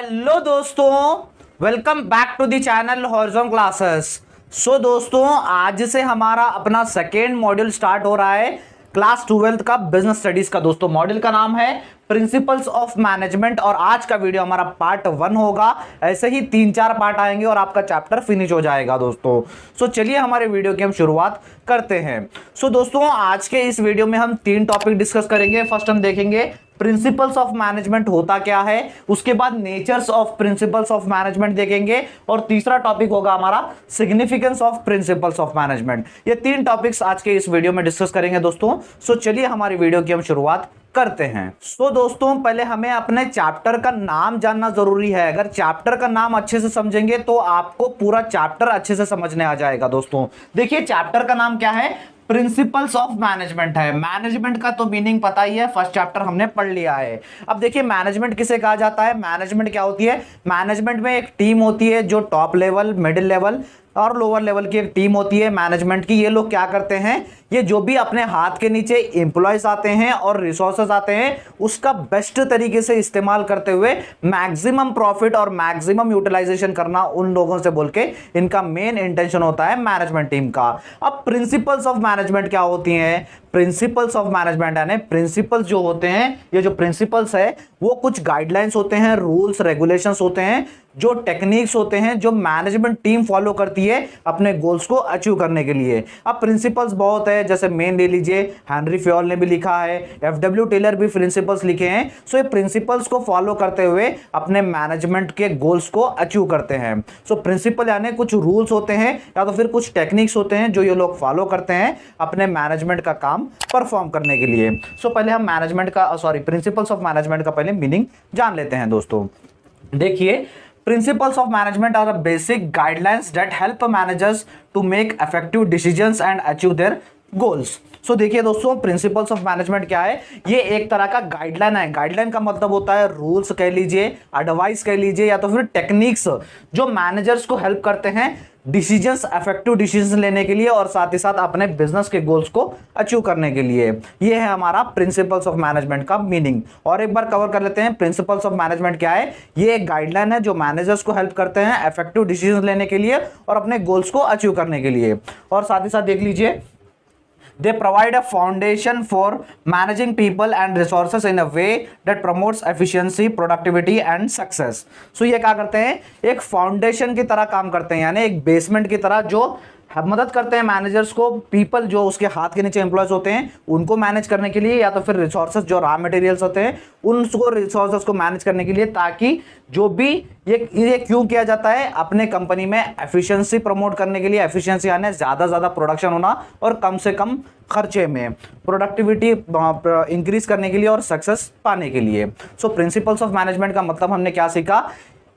Hello दोस्तों, welcome back to the channel Horizon classes. So दोस्तों, आज से हमारा अपना सेकेंड मॉड्यूल स्टार्ट हो रहा है क्लास 12th का बिजनेस स्टडीज का। दोस्तों मॉड्यूल का नाम है प्रिंसिपल्स ऑफ मैनेजमेंट और आज का वीडियो हमारा पार्ट 1 होगा। ऐसे ही 3-4 पार्ट आएंगे और आपका चैप्टर फिनिश हो जाएगा दोस्तों। सो चलिए हमारे वीडियो की हम शुरुआत करते हैं। सो दोस्तों, आज के इस वीडियो में हम 3 टॉपिक डिस्कस करेंगे। फर्स्ट हम देखेंगे प्रिंसिपल्स ऑफ मैनेजमेंट होता क्या है, उसके बाद natures of principles of management देखेंगे और तीसरा टॉपिक होगा हमारा significance of principles of management. ये 3 टॉपिक्स आज के इस वीडियो में डिस्कस करेंगे दोस्तों। सो चलिए हमारी वीडियो की हम शुरुआत करते हैं। सो दोस्तों, पहले हमें अपने चैप्टर का नाम जानना जरूरी है। अगर चैप्टर का नाम अच्छे से समझेंगे तो आपको पूरा चैप्टर अच्छे से समझने आ जाएगा दोस्तों। देखिए चैप्टर का नाम क्या है, प्रिंसिपल्स ऑफ मैनेजमेंट है। मैनेजमेंट का तो मीनिंग पता ही है, फर्स्ट चैप्टर हमने पढ़ लिया है। अब देखिए मैनेजमेंट किसे कहा जाता है। मैनेजमेंट क्या होती है, मैनेजमेंट में एक टीम होती है जो टॉप लेवल, मिडिल लेवल और लोअर लेवल की एक टीम होती है मैनेजमेंट की। ये लोग क्या करते हैं, ये जो भी अपने हाथ के नीचे एम्प्लॉयज आते हैं और रिसोर्सेज आते हैं उसका बेस्ट तरीके से इस्तेमाल करते हुए मैक्सिमम प्रॉफिट और मैक्सिमम यूटिलाइजेशन करना उन लोगों से बोल के इनका मेन इंटेंशन होता है मैनेजमेंट टीम का। अब प्रिंसिपल्स ऑफ मैनेजमेंट क्या होती हैं, प्रिंसिपल्स ऑफ मैनेजमेंट यानी प्रिंसिपल्स जो होते हैं, ये जो प्रिंसिपल्स है वो कुछ गाइडलाइंस होते हैं, रूल्स रेगुलेशंस होते हैं, जो टेक्निक्स होते हैं जो मैनेजमेंट टीम फॉलो करती है अपने गोल्स को अचीव करने के लिए। अब प्रिंसिपल्स बहुत है, जैसे मेन ले लीजिए, हेनरी फ्योल ने भी लिखा है, एफडब्ल्यू टेलर भी प्रिंसिपल्स लिखे हैं। सो ये प्रिंसिपल्स को फॉलो करते हुए अपने मैनेजमेंट के गोल्स को अचीव करते हैं। सो प्रिंसिपल यानी कुछ रूल्स होते हैं या तो फिर कुछ टेक्निक्स होते हैं जो ये लोग फॉलो करते हैं अपने मैनेजमेंट का काम परफॉर्म करने के लिए। सो पहले हम मैनेजमेंट का प्रिंसिपल्स ऑफ मैनेजमेंट का पहले मीनिंग जान लेते हैं दोस्तों। देखिए, principles of management are the basic guidelines that help managers to make effective decisions and achieve their goals. सो देखिए दोस्तों, प्रिंसिपल्स ऑफ मैनेजमेंट क्या है, ये एक तरह का गाइडलाइन है। गाइडलाइन का मतलब होता है रूल्स कह लीजिए, एडवाइस कह लीजिए या तो फिर टेक्निक्स जो मैनेजर्स को हेल्प करते हैं डिसीजंस, इफेक्टिव डिसीजंस लेने के लिए और साथ ही साथ अपने बिजनेस के गोल्स को अचीव करने के लिए। ये है हमारा प्रिंसिपल्स ऑफ मैनेजमेंट का मीनिंग। और एक बार कवर कर लेते हैं प्रिंसिपल्स ऑफ मैनेजमेंट क्या है। ये एक गाइडलाइन है जो मैनेजर्स को हेल्प करते हैं इफेक्टिव डिसीजंस लेने के लिए और अपने गोल्स को अचीव करने के लिए। और साथ ही साथ देख लीजिए, they provide a foundation for managing people and resources in a way that promotes efficiency, productivity and success. So ये क्या करते हैं, एक फाउंडेशन की तरह काम करते हैं, यानी एक बेसमेंट की तरह जो मदद करते हैं मैनेजर्स को, पीपल जो उसके हाथ के नीचे एम्प्लॉयज होते हैं उनको मैनेज करने के लिए, या तो फिर रिसोर्सेज जो रॉ मटेरियल्स होते हैं उनको रिसोर्सेज को मैनेज करने के लिए, ताकि जो भी ये क्यों किया जाता है, अपने कंपनी में एफिशिएंसी प्रमोट करने के लिए। एफिशिएंसी यानी ज़्यादा प्रोडक्शन होना और कम से कम खर्चे में प्रोडक्टिविटी इंक्रीज करने के लिए और सक्सेस पाने के लिए। सो प्रिंसिपल्स ऑफ मैनेजमेंट का मतलब हमने क्या सीखा,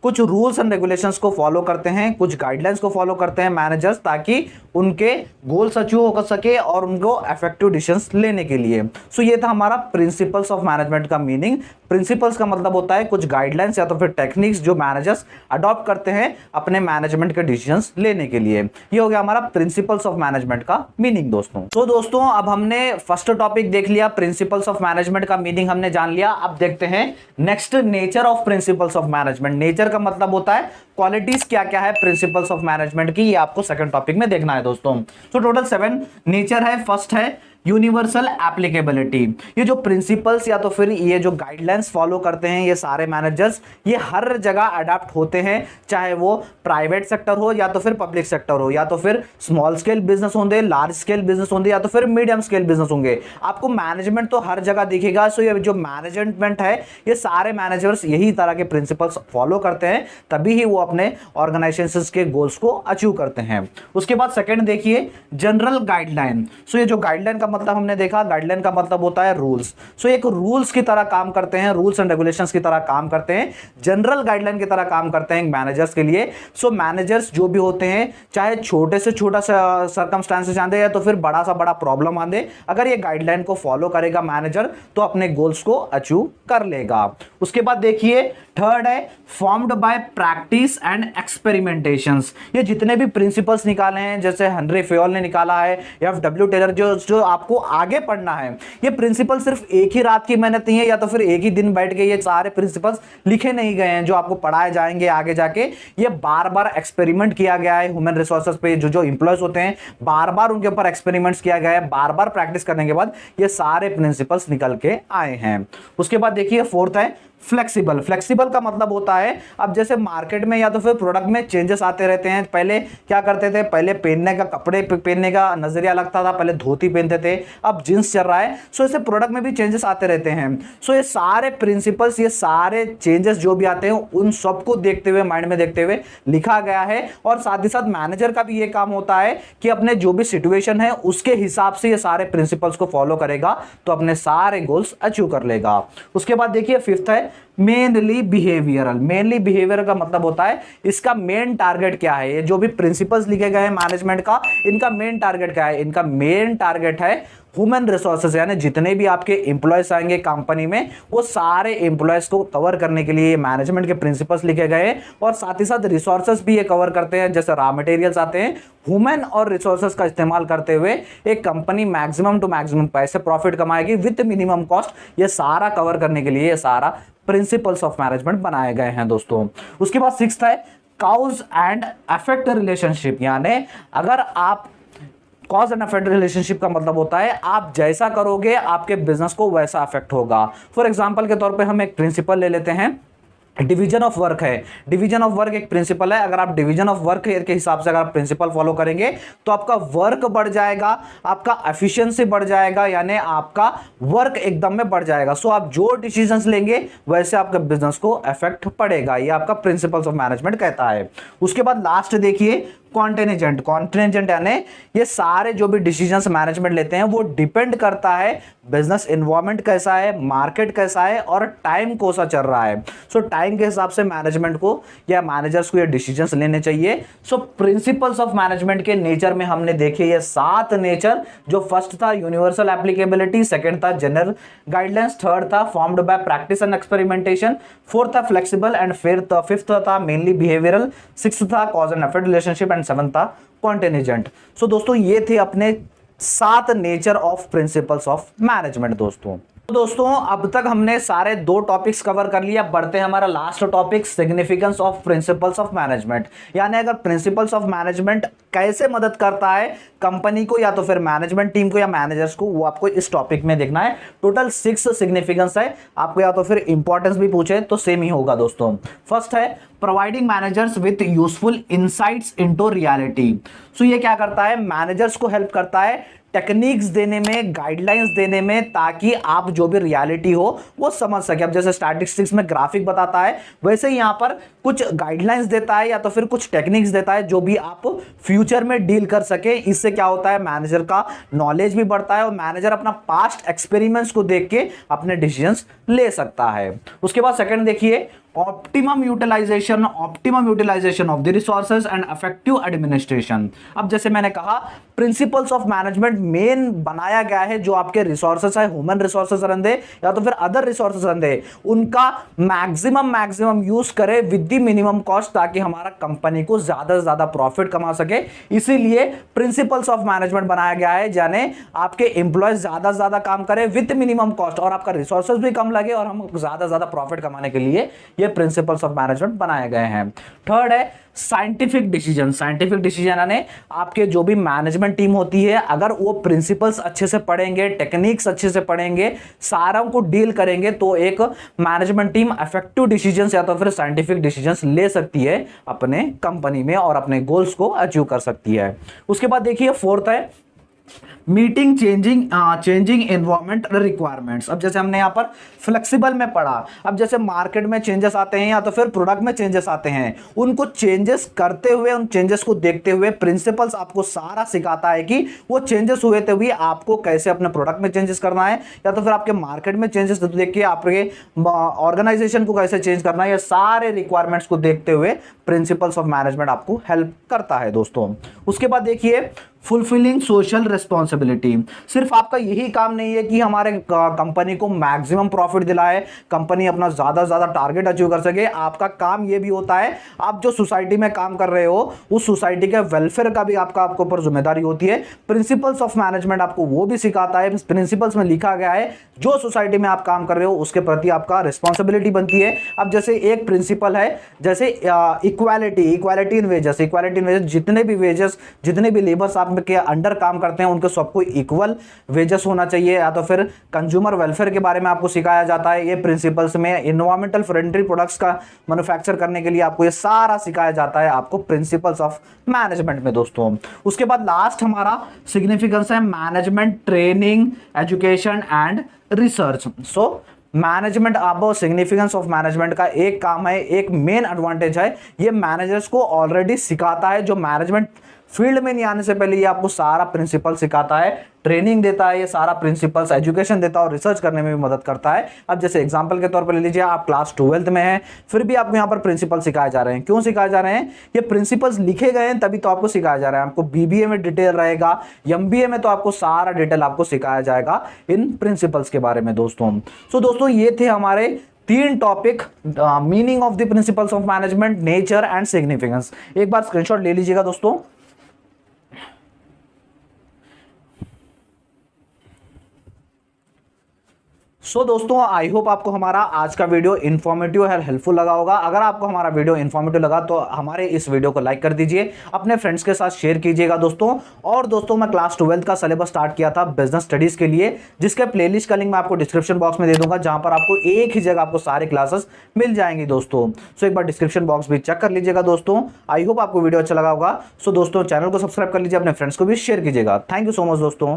कुछ रूल्स एंड रेगुलेशंस को फॉलो करते हैं, कुछ गाइडलाइंस को फॉलो करते हैं मैनेजर्स ताकि उनके गोल्स अचीव हो सके और उनको इफेक्टिव डिसीजंस लेने के लिए। सो ये था हमारा प्रिंसिपल्स ऑफ मैनेजमेंट का मीनिंग। प्रिंसिपल्स का मतलब होता है कुछ गाइडलाइंस या तो फिर टेक्निक्स जो मैनेजर्स अडॉप्ट करते हैं अपने मैनेजमेंट के डिसीजंस लेने के लिए। ये हो गया हमारा प्रिंसिपल्स ऑफ मैनेजमेंट का मीनिंग दोस्तों। तो दोस्तों, अब हमने फर्स्ट टॉपिक देख लिया, प्रिंसिपल्स ऑफ मैनेजमेंट का मीनिंग हमने जान लिया। अब देखते हैं next, nature of principles of management. Nature का मतलब होता है क्वालिटीज क्या क्या है प्रिंसिपल्स ऑफ मैनेजमेंट की, ये आपको सेकंड टॉपिक में देखना है दोस्तों। तो टोटल 7 नेचर है। फर्स्ट है यूनिवर्सल एप्लीकेबिलिटी। ये जो प्रिंसिपल्स या तो फिर ये जो गाइडलाइंस फॉलो करते हैं ये सारे मैनेजर्स, ये हर जगह अडॉप्ट होते हैं, चाहे वो प्राइवेट सेक्टर हो या तो फिर पब्लिक सेक्टर हो, या तो फिर स्मॉल स्केल बिजनेस होंगे, लार्ज स्केल बिजनेस होंगे या तो फिर मीडियम स्केल बिजनेस होंगे। आपको मैनेजमेंट तो हर जगह दिखेगा। सो ये जो मैनेजमेंट है ये सारे मैनेजर्स यही तरह के प्रिंसिपल्स फॉलो करते हैं, तभी ही वो अपने ऑर्गेनाइजेशन के गोल्स को अचीव करते हैं। उसके बाद सेकेंड देखिए, जनरल गाइडलाइन। सो ये जो गाइडलाइन का मतलब हमने देखा, गाइडलाइन का मतलब होता है रूल्स। सो एक रूल्स की तरह काम करते हैं, रूल्स एंड रेगुलेशंस की तरह काम करते हैं, जनरल गाइडलाइन की तरह काम करते हैं मैनेजर्स के लिए। सो मैनेजर्स जो भी होते हैं, चाहे छोटे से छोटा सा सर्कमस्टांसेस आंदे या तो फिर बड़ा सा बड़ा प्रॉब्लम आंदे, अगर ये गाइडलाइन को फॉलो करेगा मैनेजर तो अपने गोल्स को अचीव कर लेगा। उसके बाद देखिए थर्ड है formed by practice and experimentations. ये जितने भी प्रिंसिपल्स निकाले हैं, जैसे हेनरी फ्योल ने निकाला है, एफडब्ल्यू टेलर जो आप आपको आगे पढ़ना है। ये प्रिंसिपल सिर्फ एक ही रात की मेहनत नहीं है या तो फिर एक ही दिन बैठ के ये सारे प्रिंसिपल्स लिखे नहीं गए हैं जो आपको पढ़ाए जाएंगे आगे जाके। ये बार बार एक्सपेरिमेंट किया गया है ह्यूमन रिसोर्सेज पे, जो एम्प्लॉयज होते हैं बार बार उनके ऊपर एक्सपेरिमेंट्स किया गया है, बार बार प्रैक्टिस करने के बाद ये सारे प्रिंसिपल्स निकल के आए हैं। उसके बाद देखिए फोर्थ है फ्लेक्सिबल। फ्लेक्सिबल का मतलब होता है, अब जैसे मार्केट में या तो फिर प्रोडक्ट में चेंजेस आते रहते हैं। पहले क्या करते थे, पहले पहनने का, कपड़े पहनने का नजरिया लगता था, पहले धोती पहनते थे, अब जींस चल रहा है। सो ऐसे प्रोडक्ट में भी चेंजेस आते रहते हैं। सो ये सारे प्रिंसिपल्स, ये सारे चेंजेस जो भी आते हैं उन सबको देखते हुए, माइंड में देखते हुए लिखा गया है। और साथ ही साथ मैनेजर का भी ये काम होता है कि अपने जो भी सिचुएशन है उसके हिसाब से ये सारे प्रिंसिपल्स को फॉलो करेगा तो अपने सारे गोल्स अचीव कर लेगा। उसके बाद देखिए फिफ्थ है मेनली बिहेवियरल। मेनली बिहेवियर का मतलब होता है इसका मेन टारगेट क्या है। ये जो भी प्रिंसिपल्स लिखे गए हैं मैनेजमेंट का, इनका मेन टारगेट क्या है? इनका मेन टारगेट है ह्यूमन रिसोर्सेज, यानी जितने भी आपके एम्प्लॉयज आएंगे कंपनी में वो सारे एम्प्लॉयज को कवर करने के लिए मैनेजमेंट के प्रिंसिपल्स लिखे गए हैं। और साथ ही साथ रिसोर्सेज भी ये कवर करते हैं, जैसे रॉ मटेरियल्स आते हैं। ह्यूमन और रिसोर्सेज का इस्तेमाल करते हुए एक कंपनी मैक्सिमम टू मैक्सिमम पैसे प्रॉफिट कमाएगी विद मिनिमम कॉस्ट। ये सारा कवर करने के लिए ये सारा प्रिंसिपल्स ऑफ मैनेजमेंट बनाए गए हैं दोस्तों। उसके बाद सिक्स्थ है कॉज एंड इफेक्ट रिलेशनशिप, यानी अगर आप कॉज एंड इफेक्ट रिलेशनशिप का मतलब होता है आप जैसा करोगे आपके बिजनेस को वैसा अफेक्ट होगा। फॉर एग्जांपल के तौर पे हम एक प्रिंसिपल ले लेते हैं, डिवीजन ऑफ वर्क है। डिवीजन ऑफ वर्क एक प्रिंसिपल है। अगर आप डिवीजन ऑफ वर्क के हिसाब से अगर आप प्रिंसिपल फॉलो करेंगे तो आपका वर्क बढ़ जाएगा, आपका एफिशिएंसी बढ़ जाएगा, यानी आपका वर्क एकदम में बढ़ जाएगा। सो आप जो डिसीजंस लेंगे वैसे आपके बिजनेस को इफेक्ट पड़ेगा, ये आपका प्रिंसिपल्स ऑफ मैनेजमेंट कहता है। उसके बाद लास्ट देखिए कॉन्टेनिजेंट। कॉन्टेनिजेंट यानी ये सारे जो भी डिसीजंस मैनेजमेंट लेते हैं वो डिपेंड करता है बिजनेस एनवायरनमेंट कैसा है, मार्केट कैसा है और टाइम कौन सा चल रहा है। सो टाइम के हिसाब से मैनेजमेंट को या मैनेजर्स को ये डिसीजंस लेने चाहिए। सो प्रिंसिपल्स ऑफ मैनेजमेंट के नेचर में हमने देखे ये 7 नेचर, जो फर्स्ट था यूनिवर्सल एप्लीकेबिलिटी, सेकंड था जनरल गाइडलाइंस, थर्ड था formed by practice and experimentation, fourth था फ्लेक्सिबल एंड फिफ्थ था मेनली बिहेवियरल, सिक्स्थ था cause and effect relationship and seventh था कॉन्टेनिजेंट। सो दोस्तों ये थे अपने 7 nature of principles of management दोस्तों। तो दोस्तों अब तक हमने सारे 2 टॉपिक्स कवर कर लिया। बढ़ते हैं हमारा last topic, significance of principles of management, यानी अगर प्रिंसिपल्स ऑफ मैनेजमेंट कैसे मदद करता है कंपनी को या तो फिर मैनेजमेंट टीम को या मैनेजर्स को, वो आपको इस टॉपिक में देखना है। टोटल 6 सिग्निफिकेंस है, आपको या तो फिर इंपॉर्टेंस भी पूछे तो सेम ही होगा दोस्तों। फर्स्ट है providing managers with useful insights into reality. So ये क्या करता है, मैनेजर्स को हेल्प करता है टेक्निक्स देने में, गाइडलाइंस देने में, ताकि आप जो भी रियलिटी हो वो समझ सके। अब जैसे स्टैटिस्टिक्स में ग्राफिक बताता है वैसे ही यहां पर कुछ गाइडलाइंस देता है या तो फिर कुछ टेक्निक्स देता है जो भी आप फ्यूचर में डील कर सके। इससे क्या होता है, मैनेजर का नॉलेज भी बढ़ता है और मैनेजर अपना पास्ट एक्सपेरिमेंट्स को देख के अपने डिसीजंस ले सकता है। उसके बाद सेकंड देखिए optimum utilisation of the resources and effective administration. अब जैसे मैंने कहा प्रिंसिपल्स ऑफ मैनेजमेंट मेन बनाया गया है, जो आपके रिसोर्सेज है, ह्यूमन रिसोर्सेज रहंदे या तो फिर अदर रिसोर्सेज रहंदे, उनका मैक्सिमम यूज करे विद द मिनिमम कॉस्ट, ताकि हमारा कंपनी को ज्यादा से ज्यादा प्रॉफिट कमा सके। इसीलिए प्रिंसिपल्स ऑफ मैनेजमेंट बनाया गया है, यानी आपके एम्प्लॉयज ज्यादा से ज्यादा काम करे विद मिनिमम कॉस्ट और आपका रिसोर्सेज भी कम लगे और हम ज्यादा से ज्यादा प्रॉफिट कमाने के लिए ये प्रिंसिपल्स ऑफ मैनेजमेंट बनाए गए हैं। थर्ड है साइंटिफिक डिसीजन। साइंटिफिक डिसीजन यानी आपके जो भी मैनेजमेंट टीम होती है, अगर वो प्रिंसिपल्स अच्छे से पढ़ेंगे, टेक्निक्स अच्छे से पढ़ेंगे, सारों को डील करेंगे, तो एक मैनेजमेंट टीम इफेक्टिव डिसीजंस या तो फिर साइंटिफिक डिसीजंस ले सकती है अपने कंपनी में और अपने गोल्स को अचीव कर सकती है। उसके बाद देखिए फोर्थ है मीटिंग चेंजिंग एनवायरमेंट रिक्वायरमेंट्स। अब जैसे हमने यहाँ पर फ्लेक्सिबल में पढ़ा, अब जैसे मार्केट में चेंजेस आते हैं या तो फिर प्रोडक्ट में चेंजेस आते हैं, उनको चेंजेस करते हुए, उन चेंजेस को देखते हुए प्रिंसिपल्स आपको सारा सिखाता है कि वो चेंजेस हुए थे हुए आपको कैसे अपने प्रोडक्ट में चेंजेस करना है या तो फिर आपके मार्केट में चेंजेस देख के आपके ऑर्गेनाइजेशन को कैसे चेंज करना है। ये सारे रिक्वायरमेंट्स को देखते हुए प्रिंसिपल्स ऑफ मैनेजमेंट आपको हेल्प करता है दोस्तों। उसके बाद देखिए फुलफिलिंग सोशल रिस्पॉन्सिबिलिटी। सिर्फ आपका यही काम नहीं है कि हमारे कंपनी को मैक्सिमम प्रॉफिट दिलाए, कंपनी अपना ज़्यादा से ज़्यादा टारगेट अचीव कर सके। आपका काम ये भी होता है, आप जो सोसाइटी में काम कर रहे हो उस सोसाइटी के वेलफेयर का भी आपके ऊपर जिम्मेदारी होती है। प्रिंसिपल्स ऑफ मैनेजमेंट आपको वो भी सिखाता है। प्रिंसिपल्स में लिखा गया है जो सोसाइटी में आप काम कर रहे हो उसके प्रति आपका रिस्पॉन्सिबिलिटी बनती है। अब जैसे एक प्रिंसिपल है, जैसे इक्वालिटी इन वेजेस, जितने भी वेजेस, जितने भी लेबर्स आप के अंडर काम करते हैं उनको सबको इक्वल वेजेस होना चाहिए। या तो फिर कंज्यूमर वेलफेयर के बारे में आपको सिखाया जाता है। ये प्रिंसिपल्स में एनवायरमेंटल फ्रेंडली प्रोडक्ट्स का मैन्युफैक्चर करने के लिए आपको ये सारा सिखाया जाता है आपको प्रिंसिपल्स ऑफ मैनेजमेंट में दोस्तों। उसके बाद लास्ट हमारा सिग्निफिकेंस है management training, education and research. So management, अब सिग्निफिकेंस ऑफ मैनेजमेंट का एक काम है, एक मेन एडवांटेज है, ये मैनेजर्स को ऑलरेडी सिखाता है। जो मैनेजमेंट फील्ड में नहीं आने से पहले ये आपको सारा प्रिंसिपल सिखाता है, ट्रेनिंग देता है, ये सारा प्रिंसिपल्स, एजुकेशन देता है और रिसर्च करने में भी मदद करता है। अब जैसे एग्जांपल के तौर पर ले लीजिए, आप क्लास 12th में हैं, फिर भी आपको यहाँ पर प्रिंसिपल सिखाए जा रहे हैं। क्यों सिखाए जा रहे हैं? ये प्रिंसिपल्स लिखे गए हैं तभी तो आपको सिखाया जा रहा है। आपको बीबीए में डिटेल रहेगा, एमबीए में तो आपको सारा डिटेल आपको सिखाया जाएगा इन प्रिंसिपल्स के बारे में दोस्तों। सो दोस्तों ये थे हमारे 3 topic, meaning of the principles of management, nature and significance. एक बार स्क्रीनशॉट ले लीजिएगा दोस्तों। सो दोस्तों आई होप आपको हमारा आज का वीडियो इन्फॉर्मेटिव और हेल्पफुल लगा होगा। अगर आपको हमारा वीडियो इन्फॉर्मेटिव लगा तो हमारे इस वीडियो को लाइक कर दीजिए, अपने फ्रेंड्स के साथ शेयर कीजिएगा दोस्तों। और दोस्तों मैं क्लास 12th का सिलेबस स्टार्ट किया था बिजनेस स्टडीज के लिए, जिसके प्लेलिस्ट का लिंक मैं आपको डिस्क्रिप्शन बॉक्स में दे दूंगा, जहां पर आपको एक ही जगह आपको सारे क्लासेस मिल जाएंगी दोस्तों। सो एक बार डिस्क्रिप्शन बॉक्स भी चेक कर लीजिएगा दोस्तों। आई होप आपको वीडियो अच्छा लगा होगा। सो दोस्तों चैनल को सब्सक्राइब कर लीजिए, अपने फ्रेंड्स को भी शेयर कीजिएगा। थैंक यू सो मच दोस्तों।